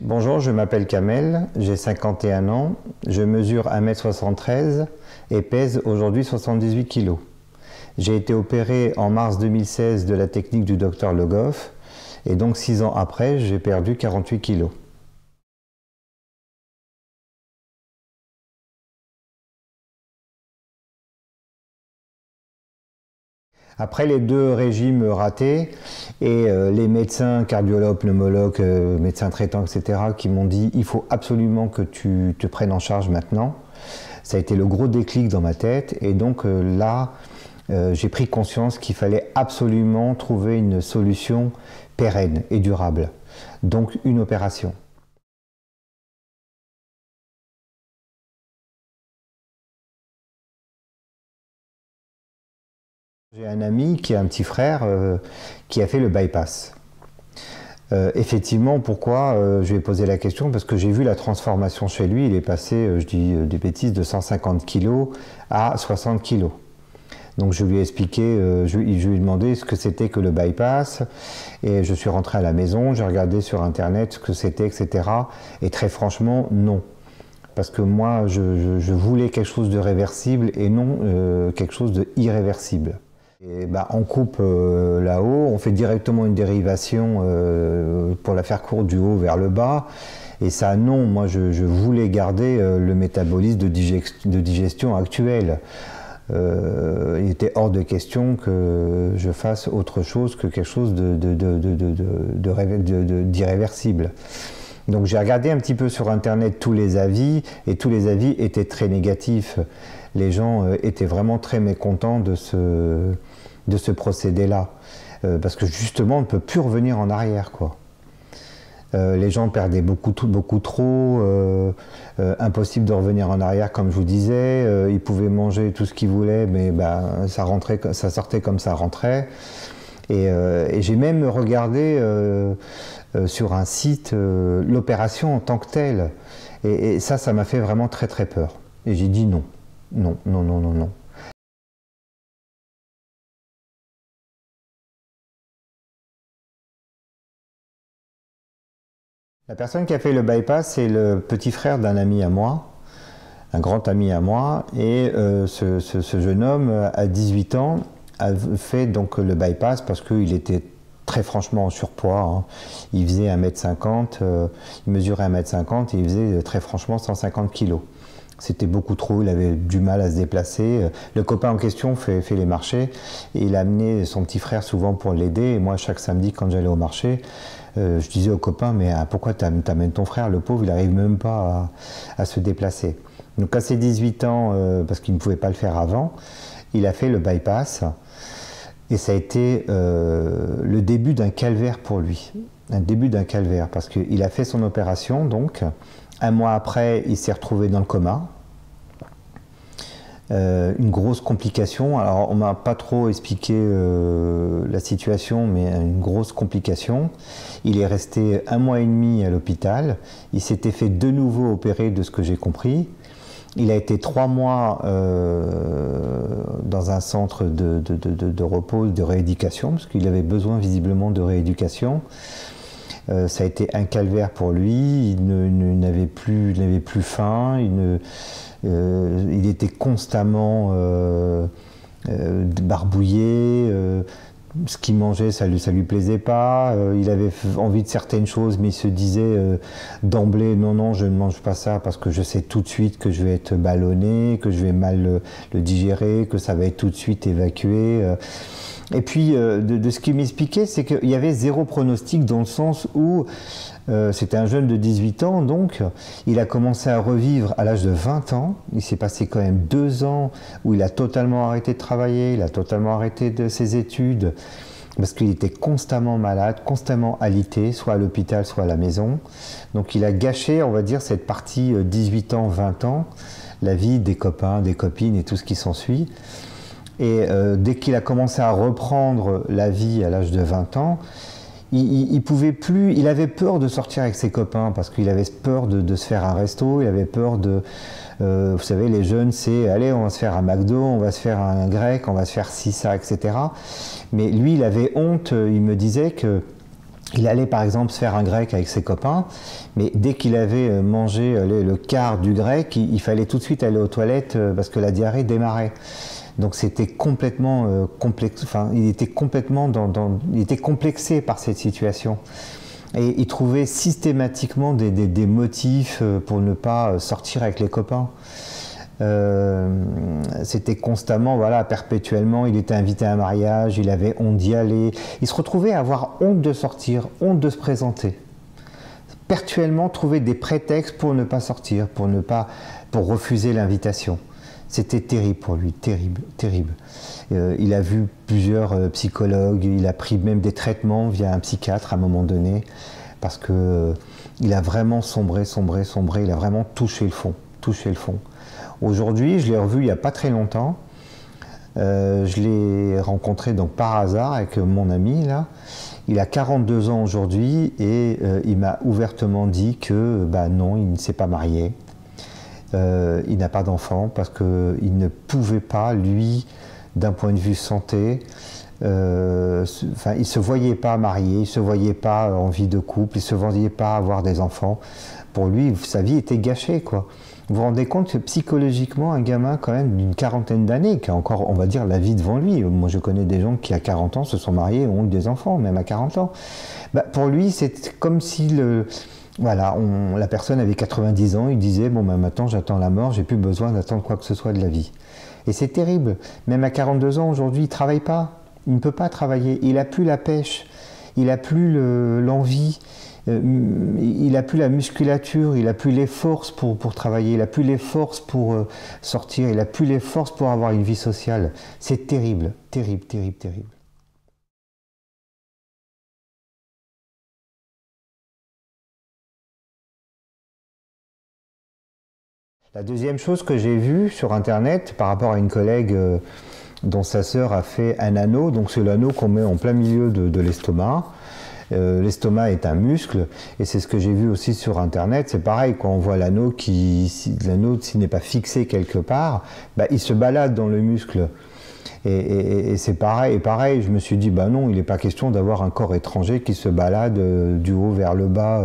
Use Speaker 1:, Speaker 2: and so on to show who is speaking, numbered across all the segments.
Speaker 1: Bonjour, je m'appelle Kamel, j'ai 51 ans, je mesure 1m73 et pèse aujourd'hui 78 kg. J'ai été opéré en mars 2016 de la technique du Dr Le Goff et donc 6 ans après, j'ai perdu 48 kg. Après les 2 régimes ratés et les médecins, cardiologues, pneumologues, médecins traitants, etc. qui m'ont dit il faut absolument que tu te prennes en charge maintenant. Ça a été le gros déclic dans ma tête et donc là j'ai pris conscience qu'il fallait absolument trouver une solution pérenne et durable. Donc une opération. J'ai un ami qui a un petit frère qui a fait le bypass. Effectivement, pourquoi je lui ai posé la question? Parce que j'ai vu la transformation chez lui. Il est passé, je dis des bêtises, de 150 kg à 60 kg. Donc je lui ai expliqué, je lui ai demandé ce que c'était que le bypass. Et je suis rentré à la maison, j'ai regardé sur internet ce que c'était, etc. Et très franchement, non. Parce que moi, je voulais quelque chose de réversible et non quelque chose de irréversible. Et on coupe là-haut, on fait directement une dérivation pour la faire courte du haut vers le bas. Et ça, non, moi je voulais garder le métabolisme de digestion actuel. Il était hors de question que je fasse autre chose que quelque chose d'irréversible. Donc j'ai regardé un petit peu sur internet tous les avis et tous les avis étaient très négatifs. Les gens étaient vraiment très mécontents de ce procédé-là. Parce que justement on ne peut plus revenir en arrière, quoi. Les gens perdaient beaucoup trop, impossible de revenir en arrière comme je vous disais, ils pouvaient manger tout ce qu'ils voulaient mais ça sortait comme ça rentrait. Et j'ai même regardé sur un site l'opération en tant que telle. Et ça m'a fait vraiment très très peur. Et j'ai dit non, non, non, non, non, non. La personne qui a fait le bypass, c'est le petit frère d'un ami à moi, un grand ami à moi. Et ce jeune homme, à 18 ans, a fait donc le bypass parce qu'il était très franchement en surpoids, hein. Il faisait 1m50, il mesurait 1m50 et il faisait très franchement 150 kg. C'était beaucoup trop, il avait du mal à se déplacer. Le copain en question fait les marchés et il a amené son petit frère souvent pour l'aider. Et moi, chaque samedi, quand j'allais au marché, je disais au copain, mais pourquoi t'amènes ton frère? Le pauvre, il n'arrive même pas à se déplacer. Donc à ses 18 ans, parce qu'il ne pouvait pas le faire avant, il a fait le bypass. Et ça a été le début d'un calvaire pour lui. Un début d'un calvaire, parce qu'il a fait son opération, donc. Un mois après, il s'est retrouvé dans le coma. Une grosse complication. Alors, on m'a pas trop expliqué la situation, mais une grosse complication. Il est resté 1 mois et demi à l'hôpital. Il s'était fait de nouveau opérer, de ce que j'ai compris. Il a été 3 mois dans un centre de repos, de rééducation, parce qu'il avait besoin visiblement de rééducation. Ça a été un calvaire pour lui, il n'avait plus faim, il était constamment barbouillé, ce qu'il mangeait ça lui plaisait pas, il avait envie de certaines choses mais il se disait d'emblée non, je ne mange pas ça parce que je sais tout de suite que je vais être ballonné, que je vais mal le digérer, que ça va être tout de suite évacué. Et puis, de ce qu'il m'expliquait, c'est qu'il y avait 0 pronostic dans le sens où c'était un jeune de 18 ans, donc il a commencé à revivre à l'âge de 20 ans. Il s'est passé quand même 2 ans où il a totalement arrêté de travailler, il a totalement arrêté de ses études, parce qu'il était constamment malade, constamment alité, soit à l'hôpital, soit à la maison. Donc il a gâché, on va dire, cette partie 18 ans, 20 ans, la vie des copains, des copines et tout ce qui s'ensuit. Et dès qu'il a commencé à reprendre la vie à l'âge de 20 ans, il pouvait plus, il avait peur de sortir avec ses copains parce qu'il avait peur de se faire un resto, il avait peur de, vous savez, les jeunes, c'est allez, on va se faire un McDo, on va se faire un grec, on va se faire ci, ça, etc. Mais lui, il avait honte, il me disait que Il allait par exemple se faire un grec avec ses copains, mais dès qu'il avait mangé le quart du grec, il fallait tout de suite aller aux toilettes parce que la diarrhée démarrait. Donc c'était complètement complexe, enfin, il était complètement il était complexé par cette situation. Et il trouvait systématiquement des motifs pour ne pas sortir avec les copains. C'était constamment, voilà, perpétuellement, il était invité à un mariage, il avait honte d'y aller. Il se retrouvait à avoir honte de sortir, honte de se présenter. Perpétuellement trouver des prétextes pour ne pas sortir, pour refuser l'invitation. C'était terrible pour lui, terrible, terrible. Il a vu plusieurs psychologues, il a pris même des traitements via un psychiatre à un moment donné, parce que il a vraiment sombré, il a vraiment touché le fond, touché le fond. Aujourd'hui, je l'ai revu il n'y a pas très longtemps. Je l'ai rencontré donc par hasard avec mon ami là. Il a 42 ans aujourd'hui et il m'a ouvertement dit que bah non, il ne s'est pas marié. Il n'a pas d'enfant parce qu'il ne pouvait pas, lui, d'un point de vue santé, il ne se voyait pas marié, il ne se voyait pas en vie de couple, il ne se voyait pas avoir des enfants. Pour lui, sa vie était gâchée, quoi. Vous vous rendez compte que psychologiquement, un gamin quand même d'une quarantaine d'années, qui a encore, on va dire, la vie devant lui. Moi, je connais des gens qui, à 40 ans, se sont mariés et ont eu des enfants, même à 40 ans. Bah, pour lui, c'est comme si voilà, la personne avait 90 ans, il disait, bon, bah, maintenant, j'attends la mort, j'ai plus besoin d'attendre quoi que ce soit de la vie. Et c'est terrible. Même à 42 ans, aujourd'hui, il ne travaille pas. Il ne peut pas travailler. Il n'a plus la pêche. Il n'a plus l'envie. Il n'a plus la musculature, il n'a plus les forces pour travailler, il n'a plus les forces pour sortir, il n'a plus les forces pour avoir une vie sociale. C'est terrible, terrible, terrible, terrible. La deuxième chose que j'ai vue sur Internet par rapport à une collègue dont sa sœur a fait un anneau, donc c'est l'anneau qu'on met en plein milieu de l'estomac. L'estomac est un muscle et c'est ce que j'ai vu aussi sur internet, c'est pareil, quand on voit l'anneau l'anneau s'il n'est pas fixé quelque part, bah, il se balade dans le muscle et c'est pareil, je me suis dit bah non, il n'est pas question d'avoir un corps étranger qui se balade du haut vers le bas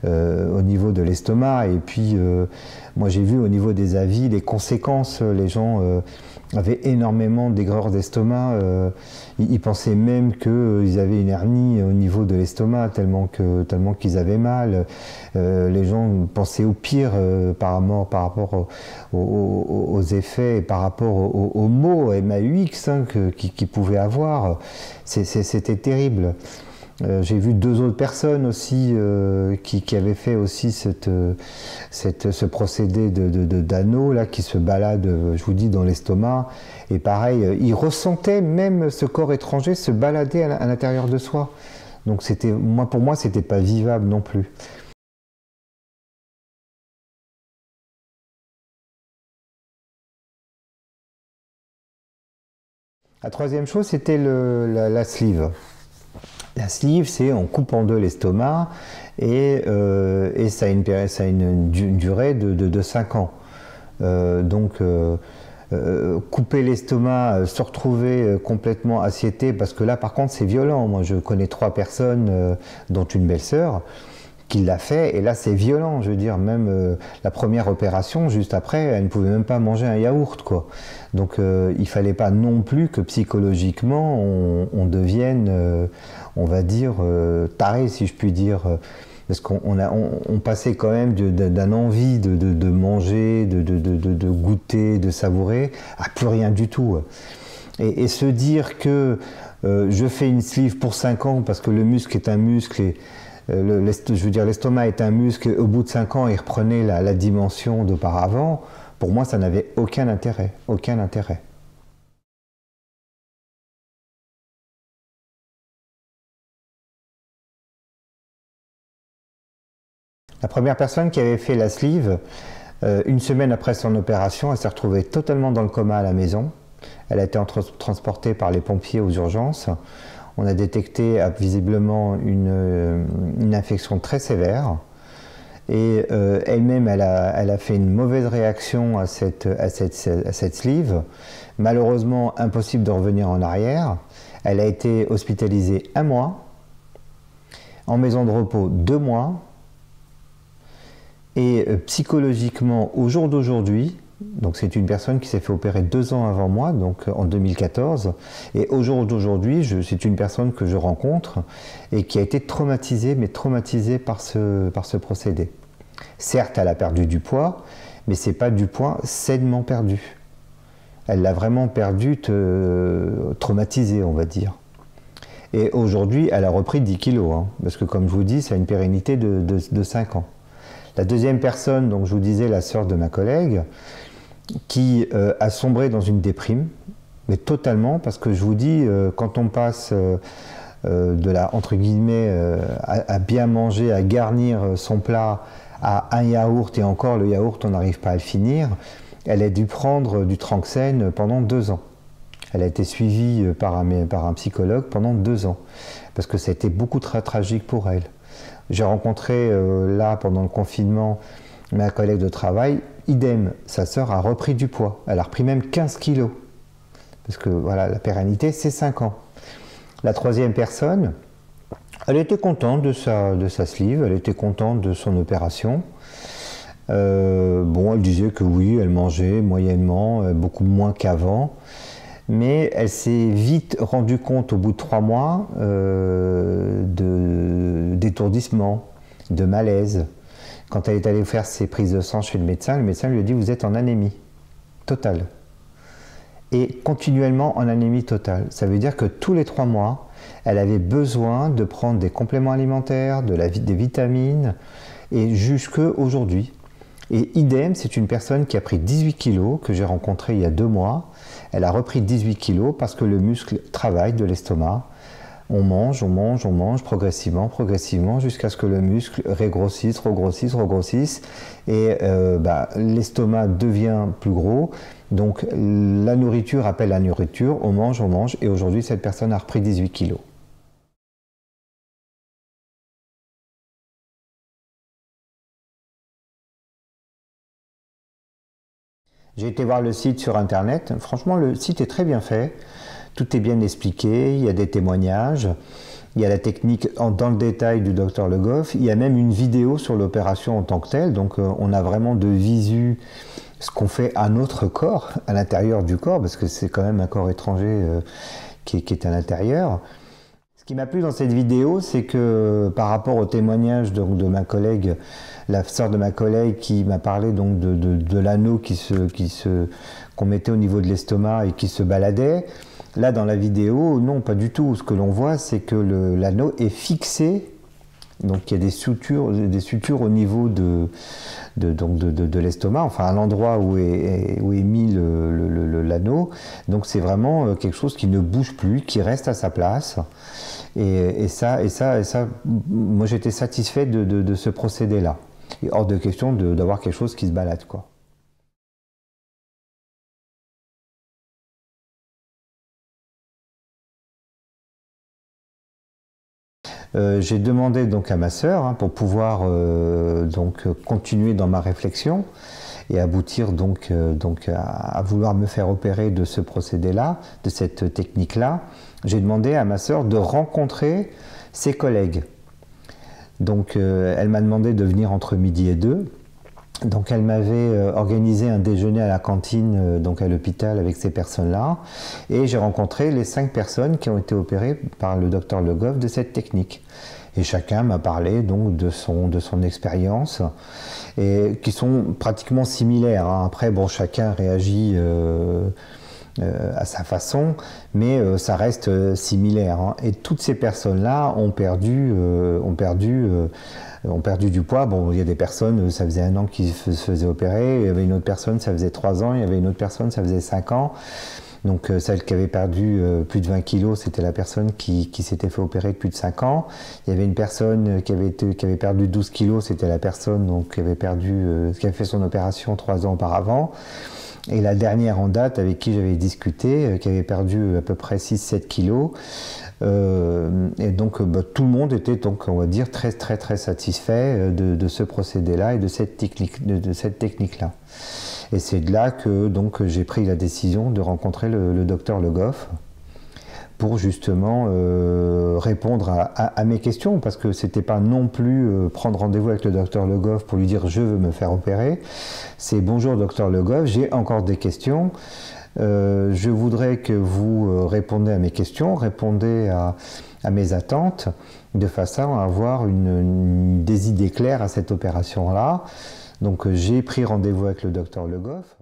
Speaker 1: au niveau de l'estomac. Et puis moi j'ai vu au niveau des avis les conséquences, les gens avaient énormément d'aigreur d'estomac, ils pensaient même qu'ils avaient une hernie au niveau de l'estomac tellement qu'ils avaient mal. Les gens pensaient au pire par rapport aux effets et par rapport aux mots MAUX qu'ils pouvaient avoir. C'était terrible. J'ai vu deux autres personnes aussi qui avaient fait aussi ce procédé d'anneau là qui se balade, je vous dis, dans l'estomac. Et pareil, ils ressentaient même ce corps étranger se balader à l'intérieur de soi. Donc pour moi, c'était pas vivable non plus. La troisième chose, c'était la sleeve. La sleeve, c'est on coupe en deux l'estomac et ça a une durée de 5 ans. Couper l'estomac, se retrouver complètement assiété, parce que là par contre c'est violent. Moi je connais 3 personnes, dont une belle-sœur, qui l'a fait, et là c'est violent, je veux dire, même la première opération, juste après, elle ne pouvait même pas manger un yaourt, quoi. Donc il fallait pas non plus que psychologiquement on devienne, on va dire, taré, si je puis dire, parce qu'on passait quand même d'un envie de manger, de goûter, de savourer, à plus rien du tout. Et se dire que je fais une sleeve pour 5 ans parce que le muscle est un muscle, et je veux dire, l'estomac est un muscle, et au bout de 5 ans il reprenait la dimension d'auparavant, pour moi ça n'avait aucun intérêt, aucun intérêt. La première personne qui avait fait la sleeve, une semaine après son opération, elle s'est retrouvée totalement dans le coma à la maison. Elle a été transportée par les pompiers aux urgences. On a détecté visiblement une infection très sévère. Et elle-même, elle a fait une mauvaise réaction à cette sleeve. Malheureusement, impossible de revenir en arrière. Elle a été hospitalisée 1 mois. en maison de repos 2 mois, et psychologiquement, au jour d'aujourd'hui, donc c'est une personne qui s'est fait opérer 2 ans avant moi, donc en 2014, et au jour d'aujourd'hui, c'est une personne que je rencontre et qui a été traumatisée, mais traumatisée par ce procédé. Certes, elle a perdu du poids, mais ce n'est pas du poids sainement perdu. Elle l'a vraiment perdu, traumatisée, on va dire. Et aujourd'hui, elle a repris 10 kilos, hein, parce que comme je vous dis, ça a une pérennité de 5 ans. La deuxième personne, donc je vous disais, la sœur de ma collègue, qui a sombré dans une déprime, mais totalement, parce que je vous dis, quand on passe de la, entre guillemets, à bien manger, à garnir son plat, à un yaourt, et encore le yaourt, on n'arrive pas à le finir, elle a dû prendre du Tranxène pendant 2 ans. Elle a été suivie par un psychologue pendant 2 ans, parce que ça a été beaucoup très tragique pour elle. J'ai rencontré là, pendant le confinement, ma collègue de travail, idem, sa sœur a repris du poids. Elle a repris même 15 kilos. Parce que voilà, la pérennité, c'est 5 ans. La troisième personne, elle était contente de sa sleeve, elle était contente de son opération. Bon, elle disait que oui, elle mangeait moyennement, beaucoup moins qu'avant. Mais elle s'est vite rendue compte au bout de 3 mois d'étourdissement, de malaise. Quand elle est allée faire ses prises de sang chez le médecin lui a dit « vous êtes en anémie totale ». Et continuellement en anémie totale. Ça veut dire que tous les 3 mois, elle avait besoin de prendre des compléments alimentaires, des vitamines, et jusqu'à aujourd'hui. Et idem, c'est une personne qui a pris 18 kilos, que j'ai rencontrée il y a 2 mois. Elle a repris 18 kilos parce que le muscle travaille de l'estomac. On mange, progressivement, jusqu'à ce que le muscle régrossisse, regrossisse. Et l'estomac devient plus gros. Donc la nourriture appelle la nourriture, on mange. Et aujourd'hui, cette personne a repris 18 kilos. J'ai été voir le site sur internet. Franchement, le site est très bien fait. Tout est bien expliqué, il y a des témoignages, il y a la technique dans le détail du docteur Le Goff, il y a même une vidéo sur l'opération en tant que telle, donc on a vraiment de visu ce qu'on fait à notre corps, à l'intérieur du corps, parce que c'est quand même un corps étranger qui est à l'intérieur. Ce qui m'a plu dans cette vidéo, c'est que par rapport au témoignage donc, de ma collègue, la sœur de ma collègue qui m'a parlé donc de l'anneau qu'on mettait au niveau de l'estomac et qui se baladait, là dans la vidéo, non pas du tout. Ce que l'on voit, c'est que l'anneau est fixé, donc il y a des sutures au niveau de l'estomac, enfin à l'endroit où est mis l'anneau. Donc c'est vraiment quelque chose qui ne bouge plus, qui reste à sa place. Et ça, moi j'étais satisfait de ce procédé-là. Hors de question d'avoir quelque chose qui se balade, quoi. J'ai demandé donc à ma sœur pour pouvoir donc continuer dans ma réflexion et aboutir donc à vouloir me faire opérer de ce procédé-là, de cette technique-là. J'ai demandé à ma sœur de rencontrer ses collègues. Donc elle m'a demandé de venir entre midi et 2. Donc elle m'avait organisé un déjeuner à la cantine, donc à l'hôpital avec ces personnes-là. Et j'ai rencontré les 5 personnes qui ont été opérées par le docteur Le Goff de cette technique. Et chacun m'a parlé donc de son expérience, et qui sont pratiquement similaires. Après, bon, chacun réagit à sa façon, mais ça reste similaire. Et toutes ces personnes-là ont perdu du poids. Bon, il y a des personnes, ça faisait 1 an qu'ils se faisaient opérer, il y avait une autre personne, ça faisait 3 ans, il y avait une autre personne, ça faisait 5 ans. Donc celle qui avait perdu plus de 20 kilos, c'était la personne qui s'était fait opérer depuis de 5 ans. Il y avait une personne qui avait perdu 12 kilos, c'était la personne donc, qui avait fait son opération 3 ans auparavant. Et la dernière en date avec qui j'avais discuté, qui avait perdu à peu près 6-7 kilos. Et donc tout le monde était donc, on va dire, très satisfait de ce procédé-là et de cette technique-là. Et c'est de là que donc j'ai pris la décision de rencontrer le docteur Le Goff pour justement répondre à mes questions, parce que c'était pas non plus prendre rendez-vous avec le docteur Le Goff pour lui dire je veux me faire opérer. C'est bonjour docteur Le Goff, j'ai encore des questions. Je voudrais que vous répondez à mes questions, répondez à mes attentes, de façon à avoir des idées claires à cette opération-là. Donc j'ai pris rendez-vous avec le docteur Le Goff.